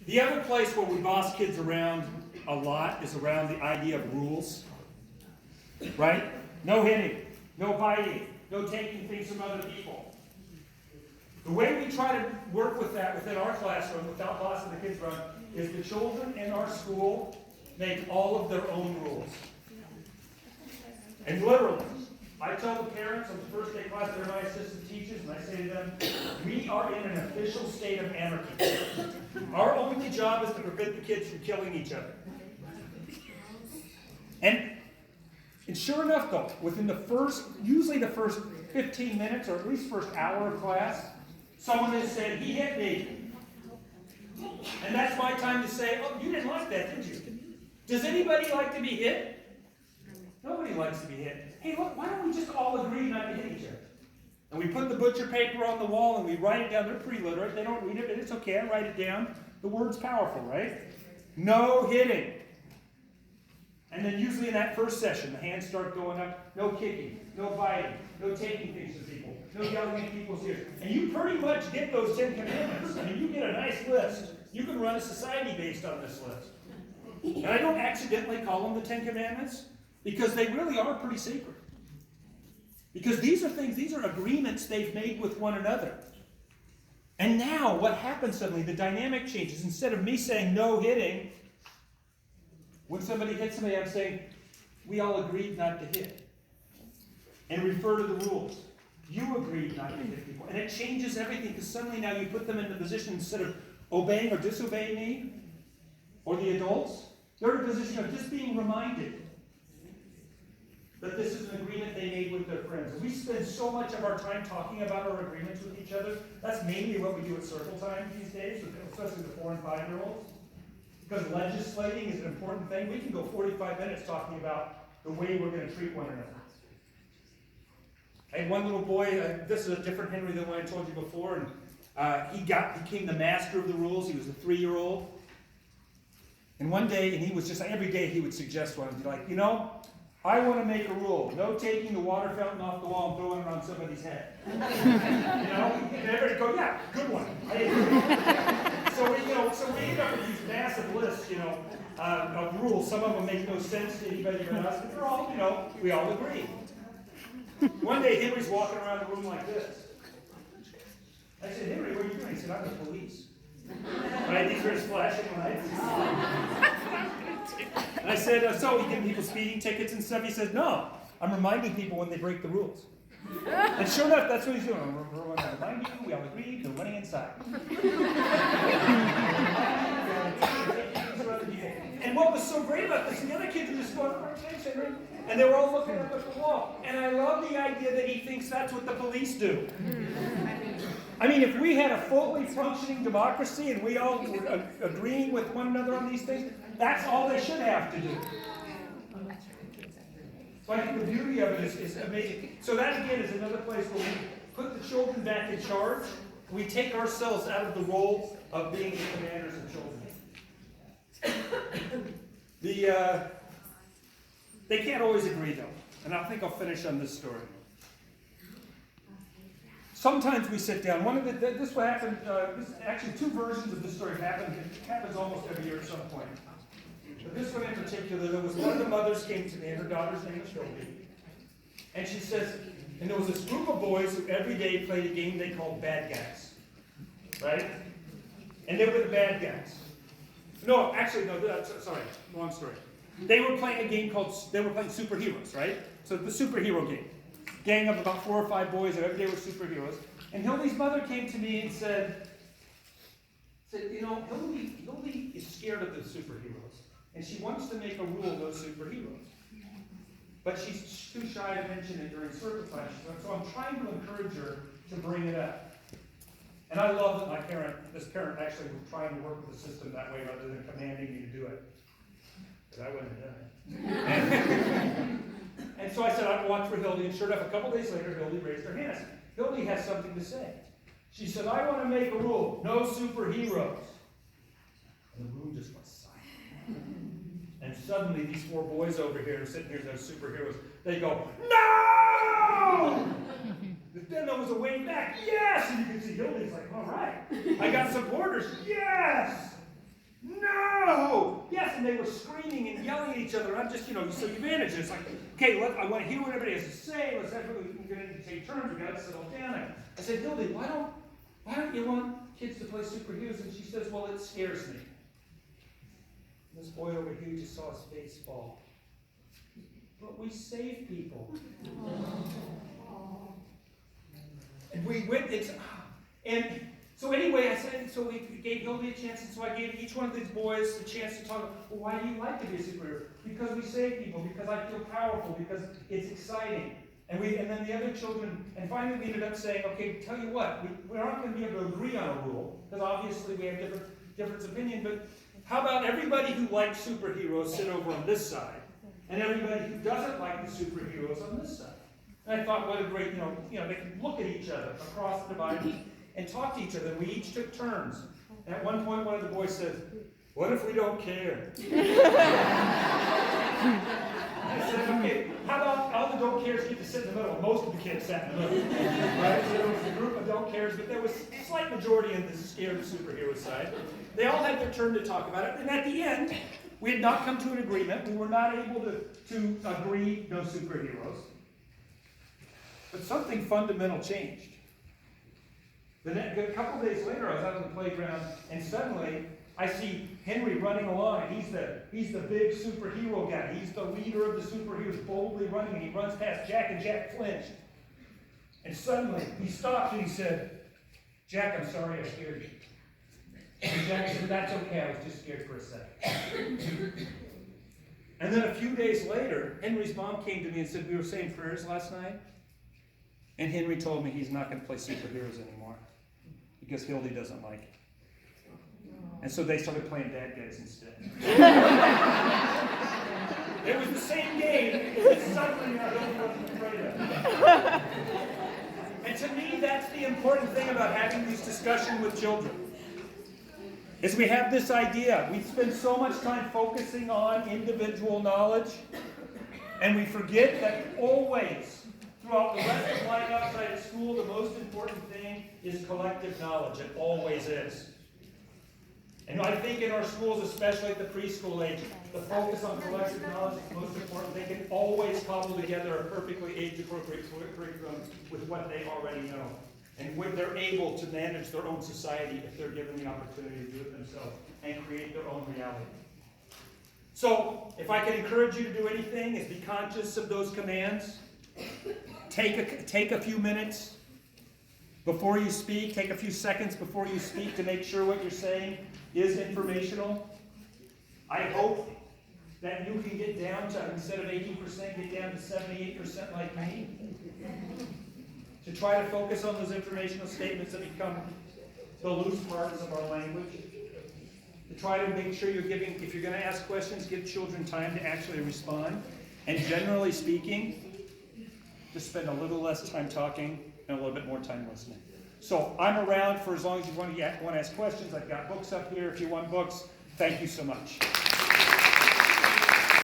The other place where we boss kids around a lot is around the idea of rules, right? No hitting, no biting, no taking things from other people. The way we try to work with that within our classroom without bossing the kids around is the children in our school make all of their own rules. And literally, I tell the parents on the first day class, they're my assistant teachers, and I say to them, we are in an official state of anarchy. Our only job is to prevent the kids from killing each other. And sure enough though, within usually the first 15 minutes, or at least first hour of class, someone has said, he hit me. And that's my time to say, oh, you didn't like that, did you? Does anybody like to be hit? Nobody likes to be hit. Hey, look, why don't we just all agree not to hit each other? And we put the butcher paper on the wall and we write it down. They're pretty literate. They don't read it, but it's okay. I write it down. The word's powerful, right? No hitting. And then usually in that first session, the hands start going up. No kicking, no biting, no taking things from people, no yelling in people's ears. And you pretty much get those 10 commandments. I mean, you get a nice list. You can run a society based on this list. And I don't accidentally call them the 10 commandments, because they really are pretty sacred. Because these are agreements they've made with one another. And now, what happens suddenly, the dynamic changes. Instead of me saying no hitting, when somebody hits somebody, I'm saying, we all agreed not to hit. And refer to the rules. You agreed not to hit people. And it changes everything, because suddenly now you put them in the position, instead of obeying or disobeying me, or the adults, they're in a position of just being reminded that this is an agreement they made with their friends. And we spend so much of our time talking about our agreements with each other. That's mainly what we do at circle time these days, especially the 4- and 5-year-olds. Because legislating is an important thing. We can go 45 minutes talking about the way we're going to treat one another. I had one little boy, this is a different Henry than what I told you before, and he became the master of the rules. He was a 3-year-old. And one day, and he was just, every day he would suggest one. He'd be like, I want to make a rule. No taking the water fountain off the wall and throwing it on somebody's head. And everybody go, yeah, good one. I agree. So we end up with these massive lists, of rules. Some of them make no sense to anybody but us, but they're all, we all agree. One day Henry's walking around the room like this. I said, Henry, what are you doing? He said, I'm the police. Right? These are his flashing lights. And I said, so you give people speeding tickets and stuff? He said, no, I'm reminding people when they break the rules. And sure enough, that's what he's doing. I'm reminding you, we all agreed, no running inside. And what was so great about this, the other kids were just going, thanks, Henry. And they were all looking up at the wall. And I love the idea that he thinks that's what the police do. I mean, if we had a fully functioning democracy and we all were agreeing with one another on these things, that's all they should have to do. So I think the beauty of it is amazing. So that, again, is another place where we put the children back in charge. We take ourselves out of the role of being the commanders of children. They can't always agree, though. And I think I'll finish on this story. Sometimes we sit down. This will happen. Actually, 2 versions of this story happen. It happens almost every year at some point. But this one in particular, there was one of the mothers came to me, and her daughter's name was Sylvie. And she says, and there was this group of boys who every day played a game they called Bad Guys. Right? And they were the bad guys. No, actually, no, sorry, wrong story. They were playing a game they were playing superheroes, right? So the superhero game. Gang of about 4 or 5 boys that every day were superheroes. And Hildy's mother came to me and said, Hildy is scared of the superheroes. And she wants to make a rule of those superheroes. But she's too shy to mention it during circle time. So I'm trying to encourage her to bring it up. And I love that this parent actually was trying to work with the system that way rather than commanding me to do it. Because I wouldn't have done it. And so I said, I'd watch for Hildy, and sure enough, a couple days later, Hildy raised her hand. Hildy has something to say. She said, I want to make a rule, no superheroes. And the room just went silent. And suddenly, these 4 boys over here, sitting here, those superheroes, they go, no! Then there was a wave back, yes! And you can see Hildy's like, all right, I got supporters, yes! no, yes, and they were screaming and yelling at each other. I'm just, so you manage it. It's like, okay, I want to hear what everybody has to say. We're going to take turns. We got to settle down. I said, Hildy, why don't you want kids to play superheroes? And she says, well, it scares me. And this boy over here just saw his face fall. But we save people. And we went, and so anyway, I said, so we gave Hildy a chance, and so I gave each one of these boys a chance to talk about, well, why do you like to be a superhero? Because we save people, because I feel powerful, because it's exciting. And then the other children, and finally we ended up saying, okay, tell you what, we're not going to be able to agree on a rule, because obviously we have different opinion, but how about everybody who likes superheroes sit over on this side, and everybody who doesn't like the superheroes on this side? And I thought, what a great, they could look at each other across the divide and talk to each other. We each took turns. And at one point, one of the boys said, what if we don't care? I said, okay, how about all the don't cares get to sit in the middle? Most of the kids sat in the middle. Right? So there was a group of don't cares, but there was a slight majority in the scared superhero side. They all had their turn to talk about it. And at the end, we had not come to an agreement. We were not able to agree no superheroes. But something fundamental changed. A couple days later, I was out on the playground, and suddenly I see Henry running along, and he's the big superhero guy. He's the leader of the superheroes, boldly running, and he runs past Jack, and Jack flinched. And suddenly he stopped and he said, Jack, I'm sorry I scared you. And Jack said, that's okay, I was just scared for a second. And then a few days later, Henry's mom came to me and said, we were saying prayers last night. And Henry told me he's not going to play superheroes anymore because Hildy doesn't like it. And so they started playing bad guys instead. It was the same game, but suddenly Hildy wasn't afraid of it. And to me, that's the important thing about having these discussions with children. Is we have this idea. We spend so much time focusing on individual knowledge, and we forget that always, throughout the rest of life outside of school, the most important thing is collective knowledge. It always is. And I think in our schools, especially at the preschool age, the focus on collective knowledge is the most important. They can always cobble together a perfectly age-appropriate curriculum with what they already know. And when they're able to manage their own society if they're given the opportunity to do it themselves and create their own reality. So, if I can encourage you to do anything, is be conscious of those commands. Take a few minutes before you speak. Take a few seconds before you speak to make sure what you're saying is informational. I hope that you can get down to, instead of 80%, get down to 78% like me. To try to focus on those informational statements that become the loose parts of our language. To try to make sure you're giving, if you're going to ask questions, give children time to actually respond. And generally speaking, just spend a little less time talking and a little bit more time listening. So I'm around for as long as you want to ask questions. I've got books up here if you want books. Thank you so much.